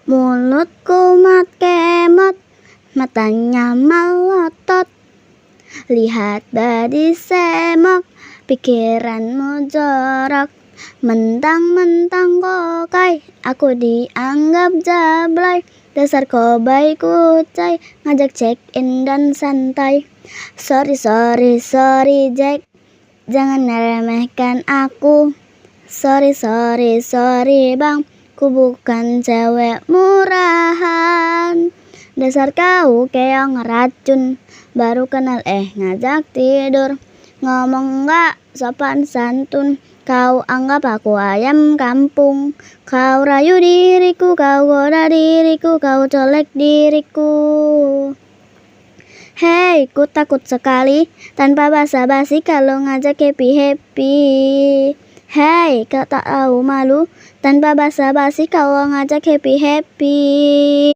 Mulutku mat kemot, matanya melotot. Lihat badi semok, pikiranmu jorok. Mentang-mentang kokai, aku dianggap jablay. Dasar kobai kucai, ngajak check in dan santai. Sorry Jack, jangan meremehkan aku. Sorry bang, ku bukan cewek murahan. Dasar kau keong racun, baru kenal ngajak tidur. Ngomong gak sopan santun, kau anggap aku ayam kampung. Kau rayu diriku, kau goda diriku, kau colek diriku. Hei, ku takut sekali tanpa basa-basi kalau ngajak happy. Hei, kau tak tahu malu tanpa basa-basi kalau ngajak happy.